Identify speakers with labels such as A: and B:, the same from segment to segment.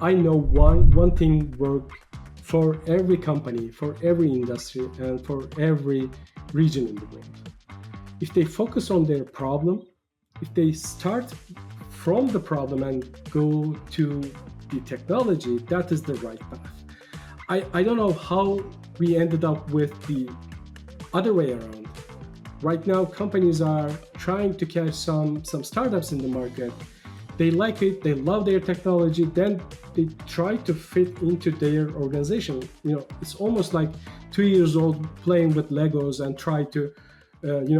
A: I know one thing work for every company, for every industry, and for every region in the world. If they focus on their problem, if they start from the problem and go to the technology, that is the right path. I don't know how we ended up with the other way around. Right now, companies are trying to catch some startups in the market. They like it, they love their technology, then they try to fit into their organization. It's almost like 2 years old playing with Legos and try to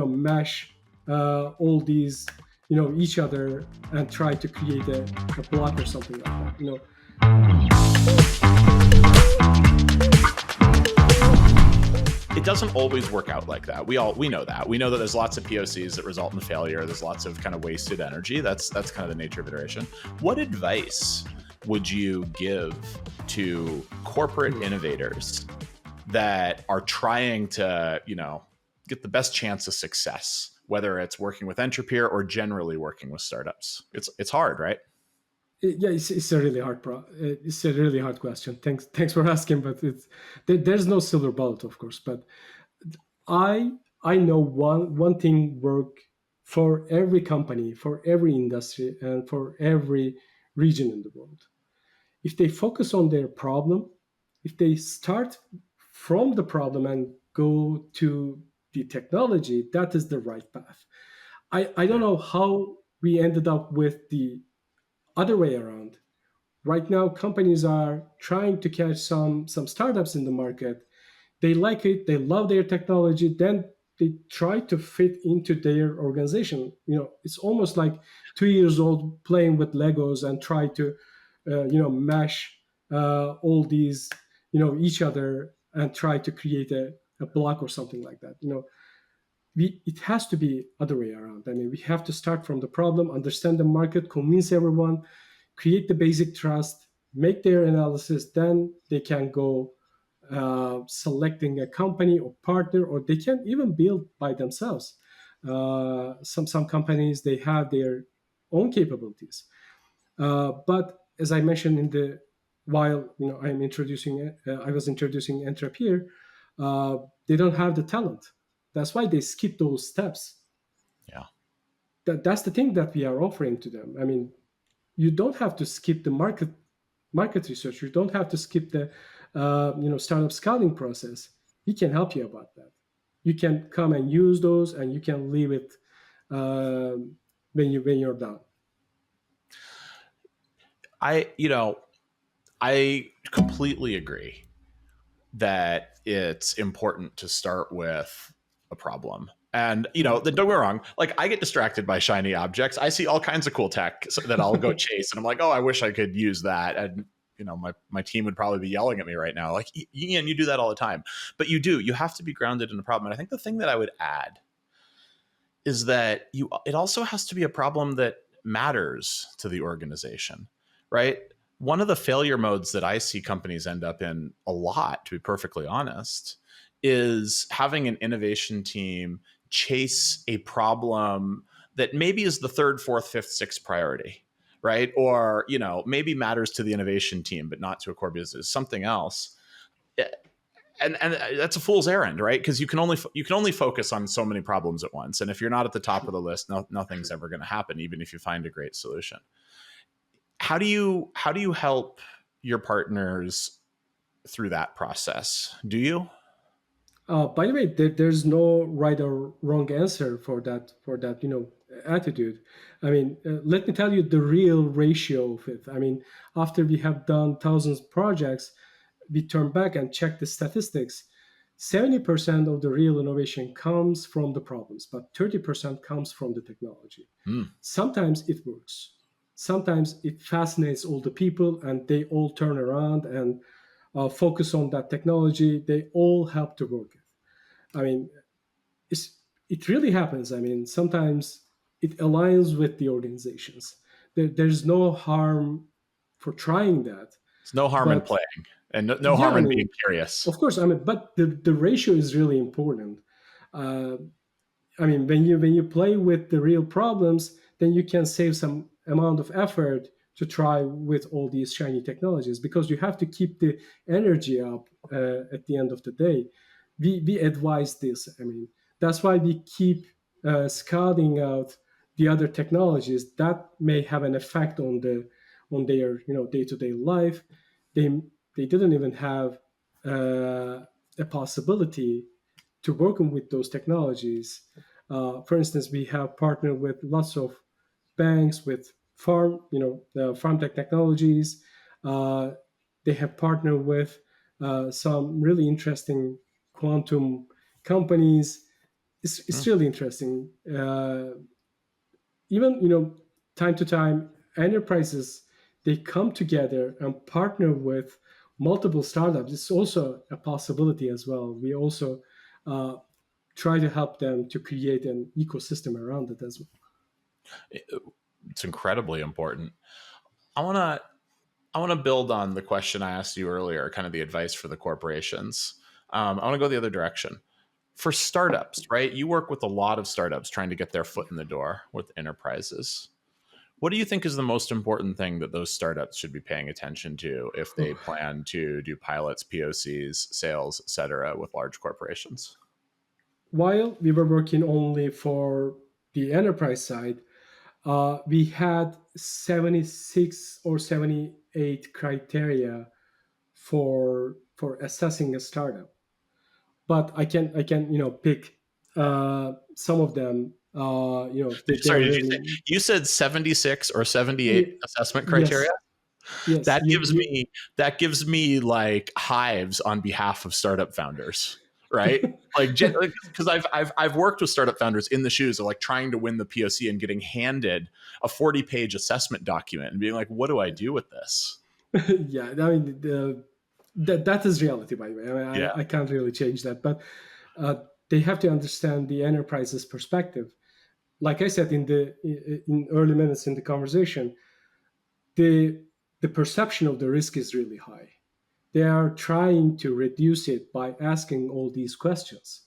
A: mash all these each other and try to create a block or something like that.
B: It doesn't always work out like that. We know that. We know that there's lots of POCs that result in failure. There's lots of kind of wasted energy. That's kind of the nature of iteration. What advice would you give to corporate innovators that are trying to, get the best chance of success, whether it's working with Entrapeer or generally working with startups? It's hard, right?
A: Yeah, it's a really it's a really hard question. Thanks for asking, but there's no silver bullet, of course. But I I know one thing work for every company, for every industry, and for every region in the world. If they focus on their problem, if they start from the problem and go to the technology, that is the right path. I don't know how we ended up with the other way around. Right now, companies are trying to catch some startups in the market. They like it, they love their technology, then they try to fit into their organization. It's almost like 2 years old playing with Legos and try to mash all these each other and try to create a block or something like that. It has to be other way around. I mean, we have to start from the problem, understand the market, convince everyone, create the basic trust, make their analysis, then they can go selecting a company or partner, or they can even build by themselves. Some companies, they have their own capabilities, but as I mentioned in the while I was introducing Entrapeer, they don't have the talent. That's why they skip those steps.
B: Yeah.
A: That's the thing that we are offering to them. I mean, you don't have to skip the market research. You don't have to skip the startup scouting process. We can help you about that. You can come and use those, and you can leave it when you're done.
B: I completely agree that it's important to start with a problem. And, don't get me wrong, like I get distracted by shiny objects. I see all kinds of cool tech that I'll go chase, and I'm like, oh, I wish I could use that. And, my team would probably be yelling at me right now. Like, Ian, you do that all the time. But you have to be grounded in the problem. And I think the thing that I would add is that it also has to be a problem that matters to the organization, right? One of the failure modes that I see companies end up in a lot, to be perfectly honest, is having an innovation team chase a problem that maybe is the third, fourth, fifth, sixth priority, right? Or, maybe matters to the innovation team, but not to a core business, something else. And that's a fool's errand, right? Because you can only focus on so many problems at once, and if you're not at the top of the list, nothing's ever going to happen, even if you find a great solution. How do you help your partners through that process? Do you?
A: By the way, there's no right or wrong answer for that attitude. I mean, let me tell you the real ratio of it. I mean, after we have done thousands of projects, we turn back and check the statistics. 70% of the real innovation comes from the problems, but 30% comes from the technology.
B: Hmm.
A: Sometimes it works. Sometimes it fascinates all the people and they all turn around and focus on that technology. They all help to work it. I mean, it really happens. I mean, sometimes it aligns with the organizations. There's no harm for trying that.
B: There's no harm in
A: But
B: playing, and no
A: yeah,
B: harm
A: I
B: in being
A: mean,
B: curious.
A: of course, I mean, but the ratio is really important. Uh, I mean, when you play with the real problems, then you can save some amount of effort to try with all these shiny technologies, because you have to keep the energy up at the end of the day. We advise this. I mean, that's why we keep scouting out the other technologies that may have an effect on their day-to-day life. They didn't even have a possibility to working with those technologies. For instance, we have partnered with lots of banks with farm tech technologies. Uh, they have partnered with some really interesting quantum companies. It's
B: Mm.
A: really interesting. Even time to time, enterprises, they come together and partner with multiple startups. It's also a possibility as well. We also uh, try to help them to create an ecosystem around it as well.
B: It's incredibly important. I want to I want to build on the question I asked you earlier, kind of the advice for the corporations. I want to go the other direction. For startups, right? You work with a lot of startups trying to get their foot in the door with enterprises. What do you think is the most important thing that those startups should be paying attention to if they plan to do pilots, POCs, sales, et cetera, with large corporations?
A: While we were working only for the enterprise side, we had 76 or 78 criteria for assessing a startup. But I can pick some of them. They're
B: Sorry, did you say
A: really.
B: you said 76 or 78 assessment criteria?
A: Yes, yes.
B: That
A: You
B: gives
A: you
B: me like hives on behalf of startup founders, right? Like because I've worked with startup founders in the shoes of like trying to win the POC and getting handed a 40-page assessment document and being like, what do I do with this?
A: yeah. I mean, that is reality, by the way. I mean,
B: Yeah.
A: I can't really change that, but they have to understand the enterprise's perspective. Like I said in early minutes in the conversation, the the perception of the risk is really high. They are trying to reduce it by asking all these questions.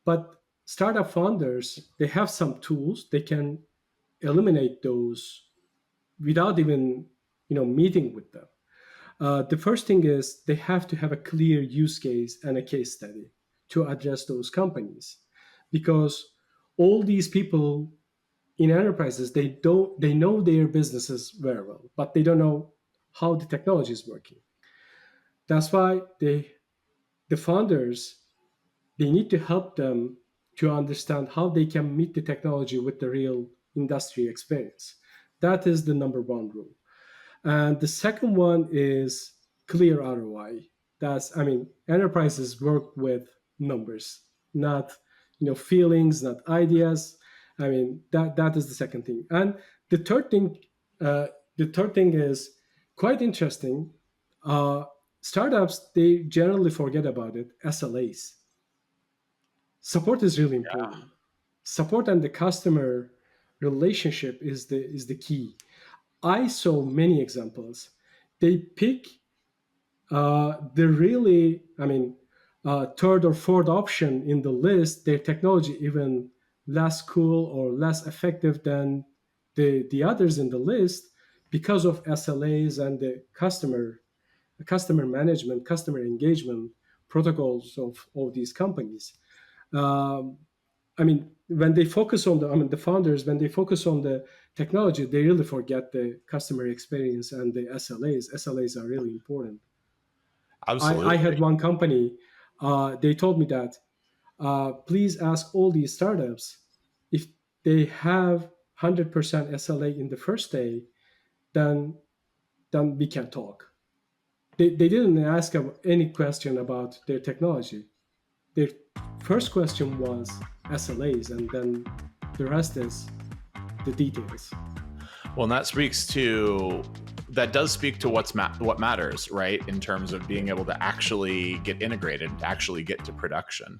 A: But startup founders, they have some tools they can eliminate those without even meeting with them. The first thing is they have to have a clear use case and a case study to address those companies, because all these people in enterprises, they know their businesses very well, but they don't know how the technology is working. That's why the founders, they need to help them to understand how they can meet the technology with the real industry experience. That is the number one rule. And the second one is clear ROI. I mean, enterprises work with numbers, not feelings, not ideas. I mean, that is the second thing. And the third thing, uh, the third thing is quite interesting. Uh, Startups, they generally forget about it. SLAs. Support is really important. Support and the customer relationship is the key. I saw many examples. They pick the really, I mean, third or fourth option in the list, their technology even less cool or less effective than the others in the list, because of SLAs and the customer management, customer engagement protocols of all these companies. Um, I mean, when they focus on the founders, when they focus on the technology, they really forget the customer experience and the SLAs. SLAs are really important. I
B: Absolutely.
A: had one company, they told me that please ask all these startups if they have 100% SLA in the first day, then we can talk. They didn't ask any question about their technology. Their first question was SLAs, and then the rest is the details.
B: Well, and that does speak to what matters, right? In terms of being able to actually get integrated, actually get to production.